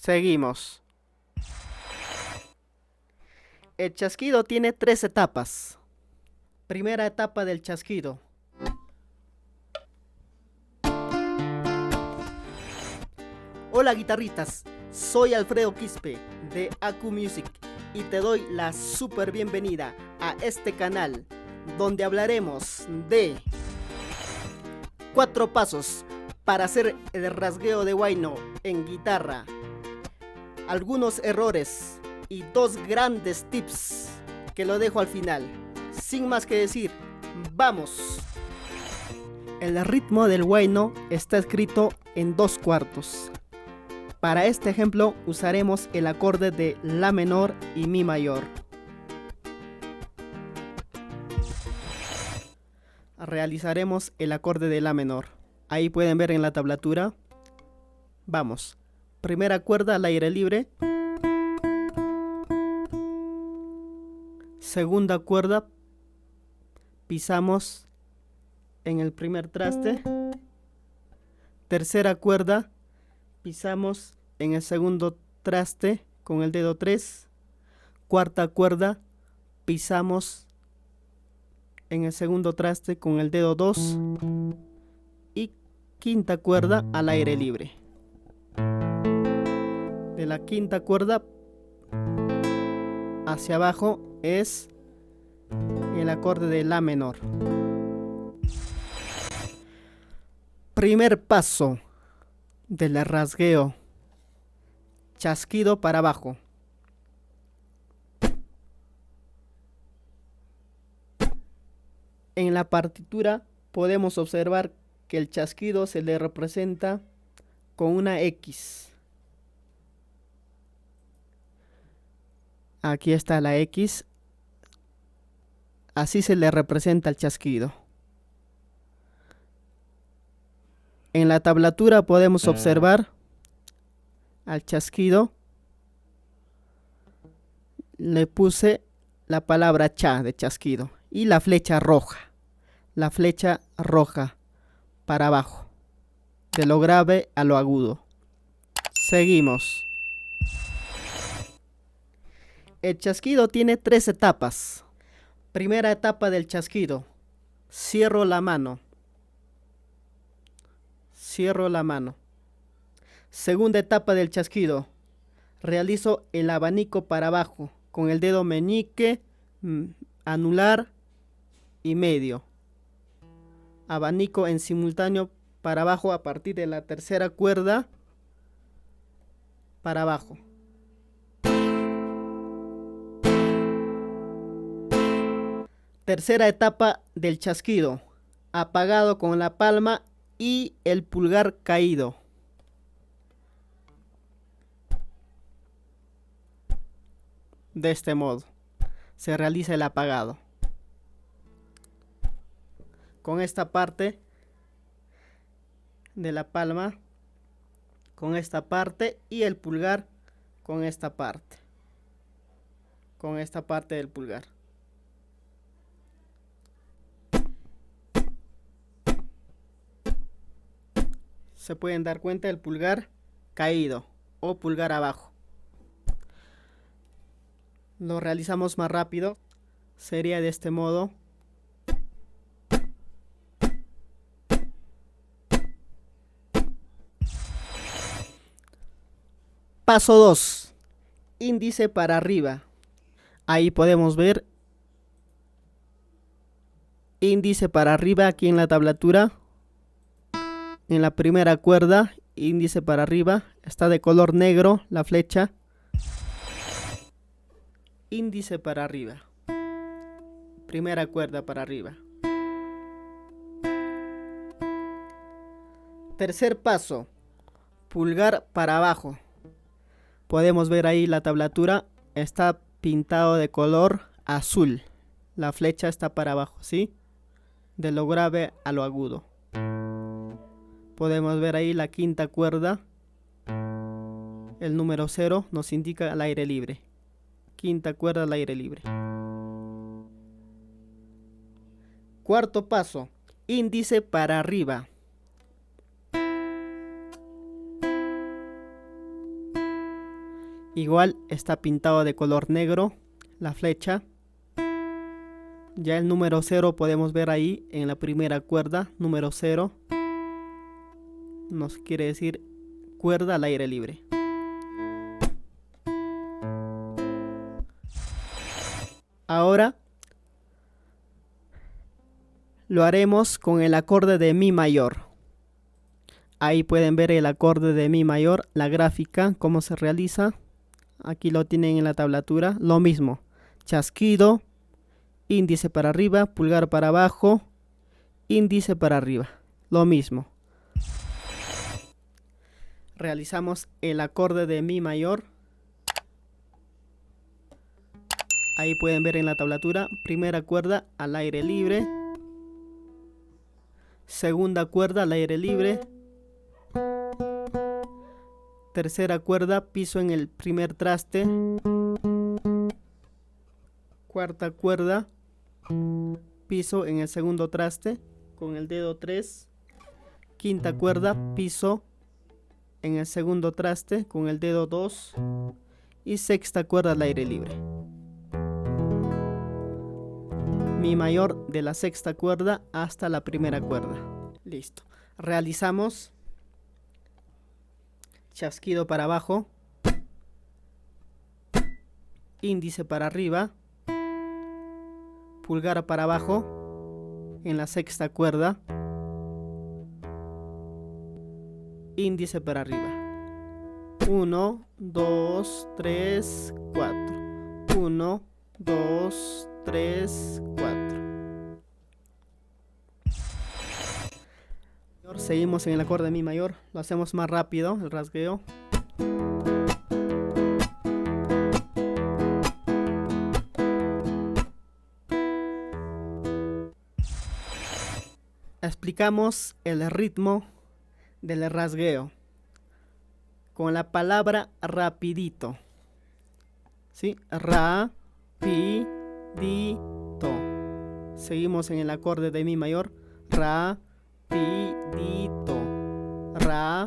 Seguimos. El chasquido tiene 3 etapas. Primera etapa del chasquido. Hola guitarristas, soy Alfredo Quispe de Aku Music y te doy la super bienvenida a este canal donde hablaremos de 4 pasos para hacer el rasgueo de huayno en guitarra, algunos errores y 2 grandes tips que lo dejo al final. Sin más que decir, ¡vamos! El ritmo del huayno está escrito en 2/4. Para este ejemplo usaremos el acorde de La menor y Mi mayor. Realizaremos el acorde de La menor. Ahí pueden ver en la tablatura. Vamos. Primera cuerda al aire libre. Segunda cuerda. Pisamos en el primer traste. Tercera cuerda. Pisamos en el segundo traste con el dedo 3. Cuarta cuerda. Pisamos en el segundo traste con el dedo 2. Y quinta cuerda al aire libre. De la quinta cuerda hacia abajo es el acorde de La menor. Primer paso del rasgueo. Chasquido para abajo. En la partitura podemos observar que el chasquido se le representa con una X. Aquí está la X. Así se le representa el chasquido. En la tablatura podemos observar al chasquido. Le puse la palabra cha de chasquido y la flecha roja. La flecha roja para abajo. De lo grave a lo agudo. Seguimos. El chasquido tiene 3 etapas. Primera etapa del chasquido. Cierro la mano. Cierro la mano. Segunda etapa del chasquido. Realizo el abanico para abajo con el dedo meñique, anular y medio. Abanico en simultáneo para abajo a partir de la tercera cuerda para abajo. Tercera etapa del chasquido. Apagado con la palma y el pulgar caído. De este modo se realiza el apagado. Con esta parte de la palma, con esta parte y el pulgar con esta parte. Con esta parte del pulgar. Se pueden dar cuenta del pulgar caído o pulgar abajo. Lo realizamos más rápido. Sería de este modo. Paso 2. Índice para arriba. Ahí podemos ver índice para arriba aquí en la tablatura. En la primera cuerda, índice para arriba. Está de color negro la flecha. Índice para arriba. Primera cuerda para arriba. Tercer paso. Pulgar para abajo. Podemos ver ahí la tablatura. Está pintado de color azul. La flecha está para abajo, ¿sí? De lo grave a lo agudo. Podemos ver ahí la quinta cuerda. El número 0 nos indica el aire libre. Quinta cuerda al aire libre. Cuarto paso. Índice para arriba. Igual está pintado de color negro la flecha. Ya el número 0 podemos ver ahí en la primera cuerda, número 0. Nos quiere decir cuerda al aire libre. Ahora lo haremos con el acorde de mi mayor. Ahí pueden ver el acorde de mi mayor, la gráfica, cómo se realiza. Aquí lo tienen en la tablatura. Lo mismo, chasquido, índice para arriba, pulgar para abajo, índice para arriba. Lo mismo. Realizamos el acorde de mi mayor. Ahí pueden ver en la tablatura, primera cuerda al aire libre, segunda cuerda al aire libre, tercera cuerda, piso en el primer traste, cuarta cuerda, piso en el segundo traste con el dedo 3, quinta cuerda, piso en el segundo traste con el dedo 2 y sexta cuerda al aire libre. Mi mayor de la sexta cuerda hasta la primera cuerda. Listo. Realizamos chasquido para abajo, índice para arriba, pulgar para abajo en la sexta cuerda, índice para arriba. 1, 2, 3, 4. 1, 2, 3, 4. Seguimos en el acorde de mi mayor. Lo hacemos más rápido, el rasgueo. Explicamos el ritmo del rasgueo con la palabra rapidito. ¿Sí? Rapidito. Seguimos en el acorde de mi mayor. Rapidito. Rapidito.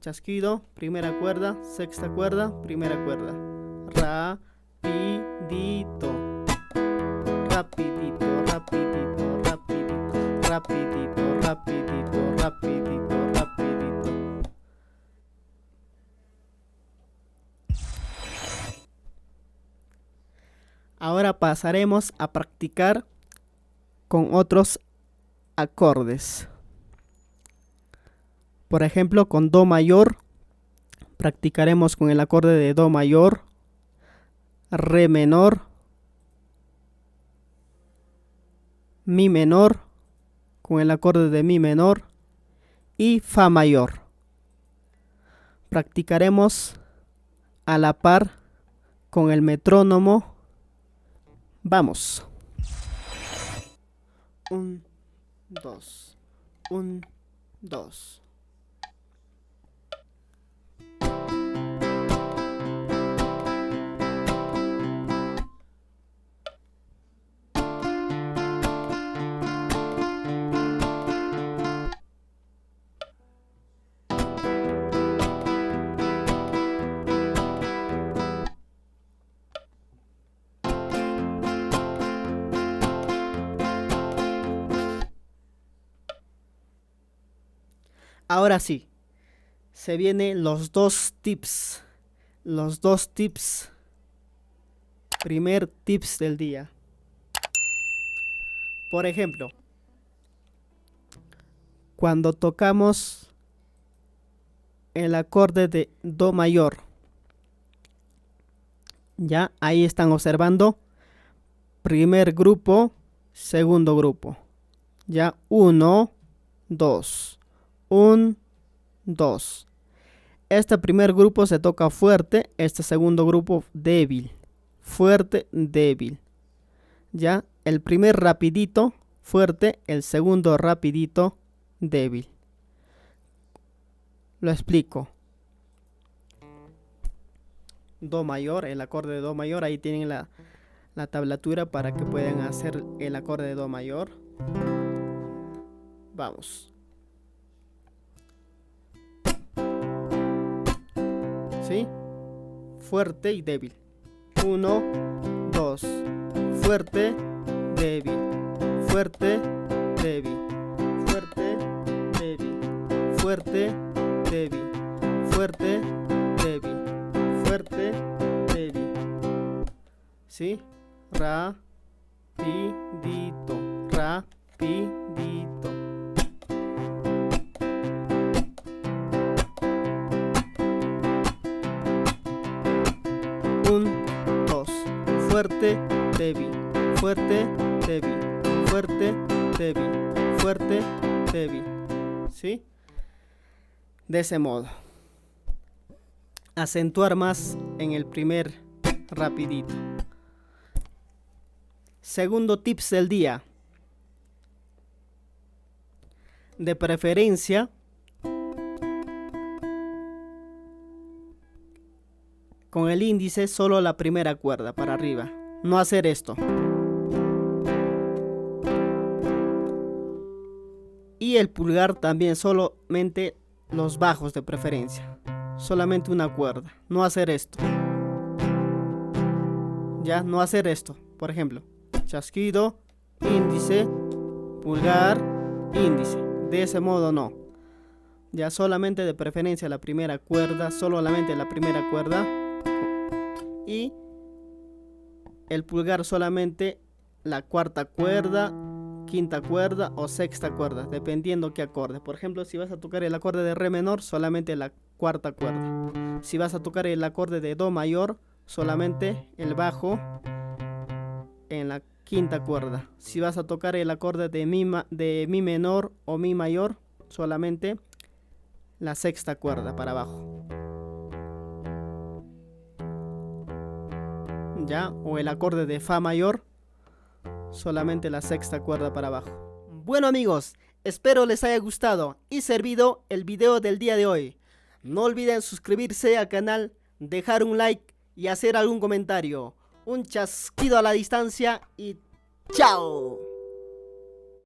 Chasquido, primera cuerda, sexta cuerda, primera cuerda. Rapidito. Rapidito, rapidito, rapidito, rapidito, rapidito, rapidito, rapidito. Ahora pasaremos a practicar con otros acordes. Por ejemplo, con Do mayor, practicaremos con el acorde de Do mayor, Re menor, Mi menor, con el acorde de Mi menor y Fa mayor. Practicaremos a la par con el metrónomo. Vamos. 1, 2, 1, 2. Ahora sí, se vienen los dos tips. Los dos tips. Primer tips del día. Por ejemplo, cuando tocamos el acorde de Do mayor, ya ahí están observando. Primer grupo, segundo grupo. Ya 1, 2. 1, 2. Este primer grupo se toca fuerte, este segundo grupo débil. Fuerte, débil. Ya, el primer rapidito, fuerte, el segundo rapidito, débil. Lo explico. Do mayor, el acorde de Do mayor, ahí tienen la tablatura para que puedan hacer el acorde de Do mayor. Vamos. ¿sí? Fuerte y débil. 1, 2. Fuerte, débil. Fuerte, débil. Fuerte, débil. Fuerte, débil. Fuerte, débil. Fuerte, débil. ¿Sí? Rapidito. Rapidito. Fuerte, débil, fuerte, débil, fuerte, débil, fuerte, débil. ¿Sí? De ese modo. Acentuar más en el primer rapidito. Segundo tips del día. De preferencia, con el índice solo la primera cuerda para arriba. No hacer esto. Y el pulgar también solamente los bajos de preferencia. Solamente una cuerda. No hacer esto. Ya, no hacer esto. Por ejemplo, chasquido, índice, pulgar, índice. De ese modo no. Ya solamente de preferencia la primera cuerda. Solamente la primera cuerda. Y el pulgar solamente la cuarta cuerda, quinta cuerda o sexta cuerda, dependiendo qué acorde. Por ejemplo, si vas a tocar el acorde de re menor, solamente la cuarta cuerda. Si vas a tocar el acorde de do mayor, solamente el bajo en la quinta cuerda. Si vas a tocar el acorde de mi menor o mi mayor, solamente la sexta cuerda para abajo. ¿Ya? O el acorde de fa mayor, solamente la sexta cuerda para abajo. Bueno amigos, espero les haya gustado y servido el video del día de hoy. No olviden suscribirse al canal, dejar un like y hacer algún comentario. Un chasquido a la distancia y ¡chao!